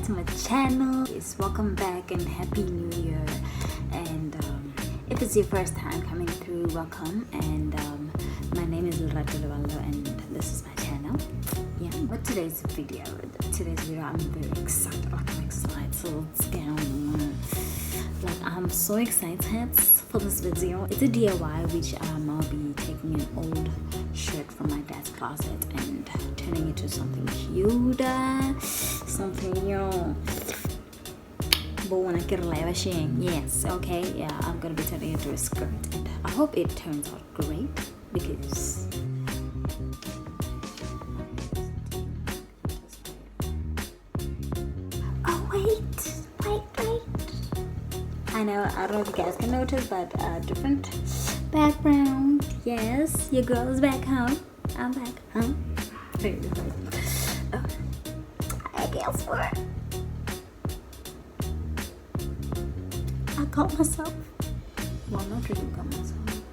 to my channel. Welcome back and happy new year. And if it's your first time coming through, welcome. And my name is Lena and this is my channel. Yeah, with today's video I'm very excited. I'm excited. So I'm so excited for this video. It's a DIY which I'll be taking an old shirt from my dad's closet and turning it to something cute, something new. But when I get a live sharing, yes, okay, yeah, I'm gonna be turning it into a skirt, and I hope it turns out great because I know, I don't know if you guys can notice, but different background. Yes, your girl is back home. I'm back home. I guess what? I caught myself. Well, I'm not really caught myself.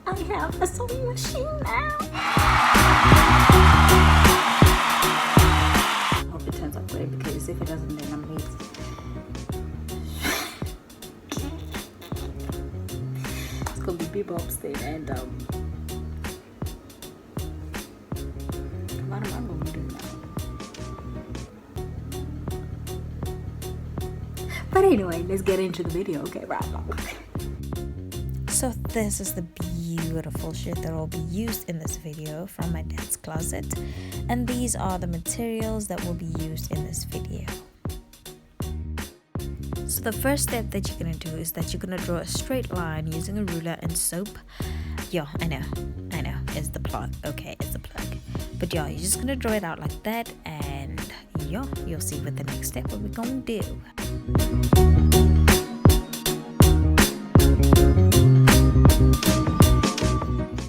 I have a sewing machine now. I hope it turns out great because if it doesn't, then I'm late. Gonna be people upstairs and what am I gonna do now? But anyway, let's get into the video, okay? Right. So this is the beautiful shirt that will be used in this video from my dad's closet, and these are the materials that will be used in this video. So the first step that you're gonna do is that you're gonna draw a straight line using a ruler and soap. Yeah, I know, it's the plug. Okay, it's the plug. But yeah, you're just gonna draw it out like that, and yeah, you'll see with the next step what we're gonna do.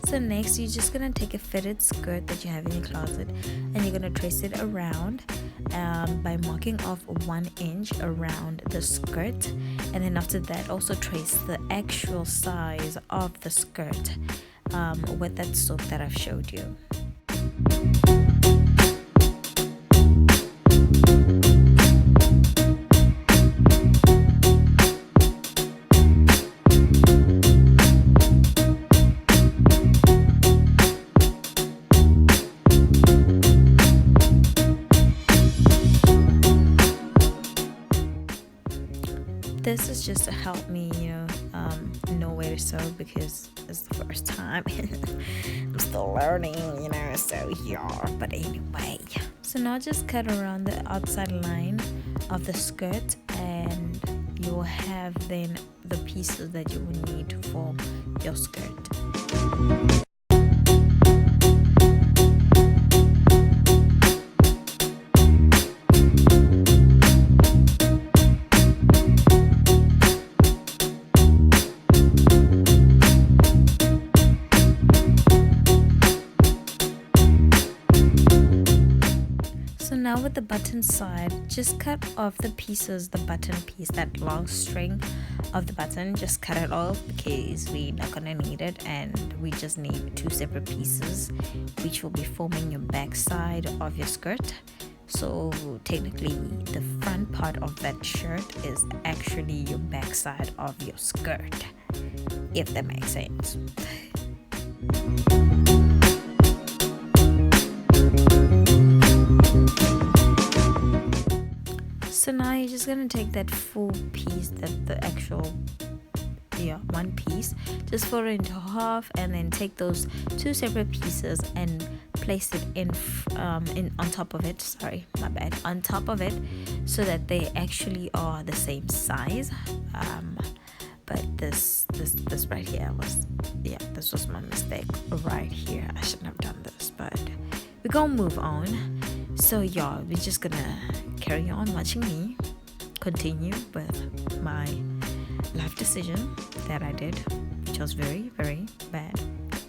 So next, you're just gonna take a fitted skirt that you have in your closet, and you're gonna trace it around by marking off 1 inch around the skirt, and then after that also trace the actual size of the skirt with that soap that I've showed you. This is just to help me, know where to sew because it's the first time. I'm still learning, so yeah. But anyway, so now just cut around the outside line of the skirt, and you'll have then the pieces that you will need to form your skirt. Now with the button side, just cut off the pieces, the button piece, that long string of the button, just cut it off because we're not gonna need it, and we just need 2 separate pieces which will be forming your back side of your skirt. So technically the front part of that shirt is actually your back side of your skirt, if that makes sense. So now you're just gonna take that full piece, that the actual, one piece, just fold it into half, and then take those 2 separate pieces and place it on top of it. Sorry, my bad. On top of it, so that they actually are the same size. But this right here this was my mistake right here. I shouldn't have done this, but we're gonna move on. So yeah, we're just gonna carry on watching me continue with my life decision that I did, which was very, very bad.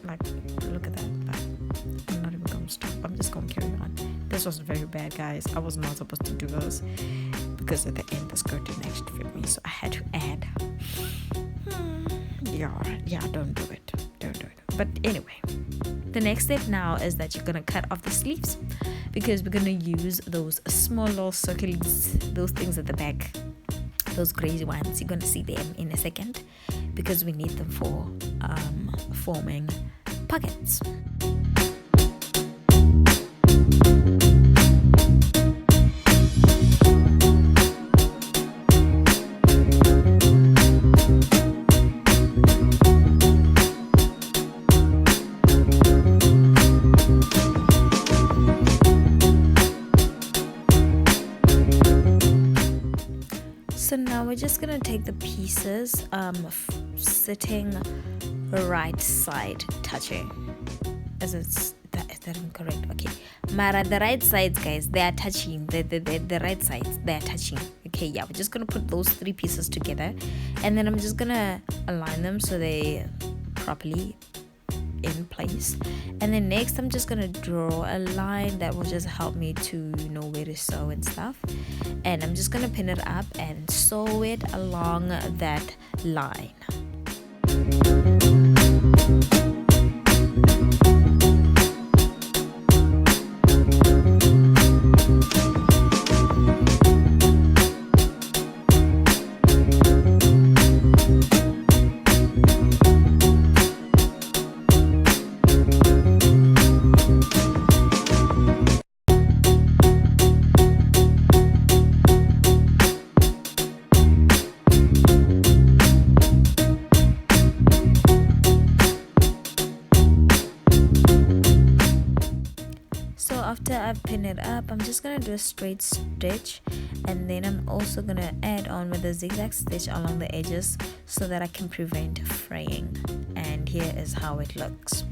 Like, look at that. I'm not even gonna stop. I'm just gonna carry on. This was very bad, guys. I was not supposed to do this because at the end the skirt didn't actually fit me, so I had to add. Yeah, don't do it. Don't do it. But anyway, the next step now is that you're gonna cut off the sleeves, because we're gonna use those small little circles, those things at the back, those crazy ones. You're gonna see them in a second, because we need them for forming pockets. So now we're just gonna take the pieces sitting right side touching. Is that incorrect? Okay, Mara, the right sides, guys, they are touching. The right sides, they are touching. Okay, yeah, we're just gonna put those three pieces together, and then I'm just gonna align them so they properly in place. And then next I'm just gonna draw a line that will just help me to know where to sew and stuff, and I'm just gonna pin it up and sew it along that line. After I've pinned it up, I'm just gonna do a straight stitch, and then I'm also gonna add on with a zigzag stitch along the edges so that I can prevent fraying. And here is how it looks.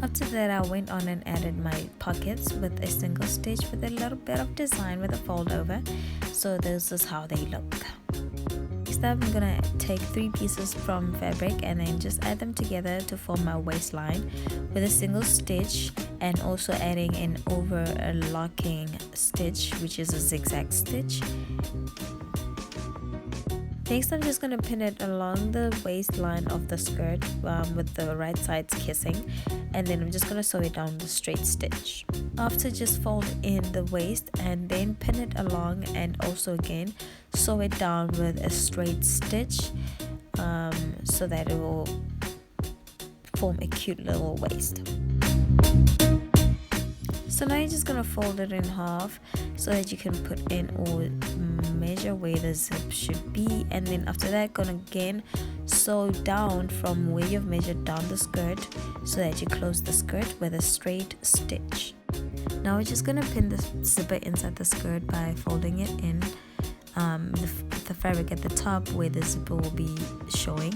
After that, I went on and added my pockets with a single stitch with a little bit of design with a fold over. So this is how they look. Next up, I'm gonna take 3 pieces from fabric and then just add them together to form my waistline with a single stitch, and also adding an overlocking stitch, which is a zigzag stitch. Next, I'm just going to pin it along the waistline of the skirt with the right sides kissing, and then I'm just going to sew it down with a straight stitch. After, just fold in the waist and then pin it along, and also again sew it down with a straight stitch so that it will form a cute little waist. So now you're just gonna fold it in half so that you can put in or measure where the zip should be, and then after that gonna again sew down from where you've measured down the skirt so that you close the skirt with a straight stitch. Now we're just gonna pin the zipper inside the skirt by folding it in the fabric at the top where the zipper will be showing,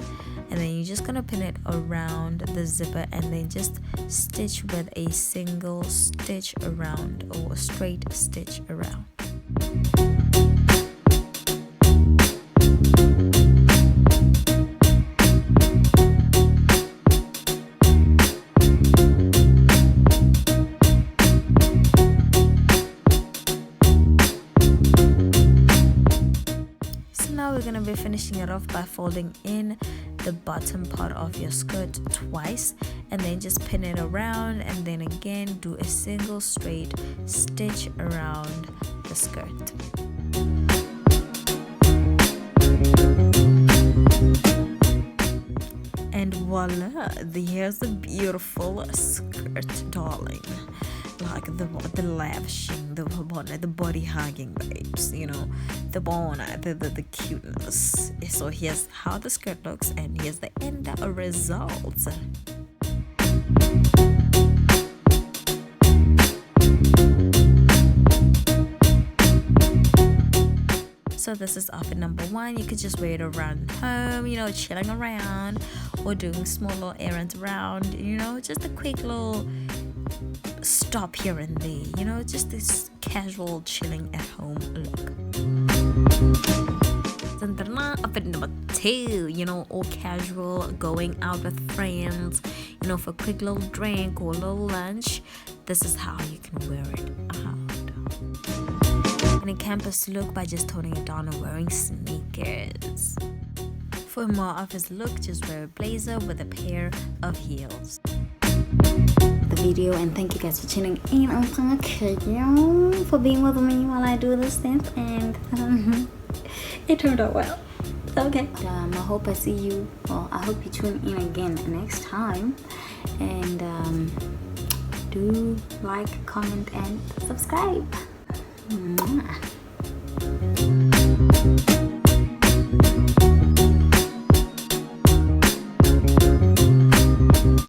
and then you're just gonna pin it around the zipper and then just stitch with a single stitch around, or a straight stitch around. We're going to be finishing it off by folding in the bottom part of your skirt twice, and then just pin it around, and then again do a single straight stitch around the skirt. And voila, here's the beautiful skirt, darling. Like the lavishing, the body hugging babes, you know, the cuteness. So here's how the skirt looks, and here's the end result. So this is outfit number 1. You could just wear it around home, you know, chilling around, or doing small little errands around, you know, just a quick little stop here and there, you know, just this casual chilling at home look. Outfit number 2, you know, all casual, going out with friends, you know, for a quick little drink or a little lunch. This is how you can wear it out. And a campus look by just toning it down and wearing sneakers. For more of his look, just wear a blazer with a pair of heels. The video, and thank you guys for tuning in. Thank you for being with me while I do this thing, and it turned out well. Okay. I hope I see you. Well, I hope you tune in again next time, and do like, comment, and subscribe. Mwah.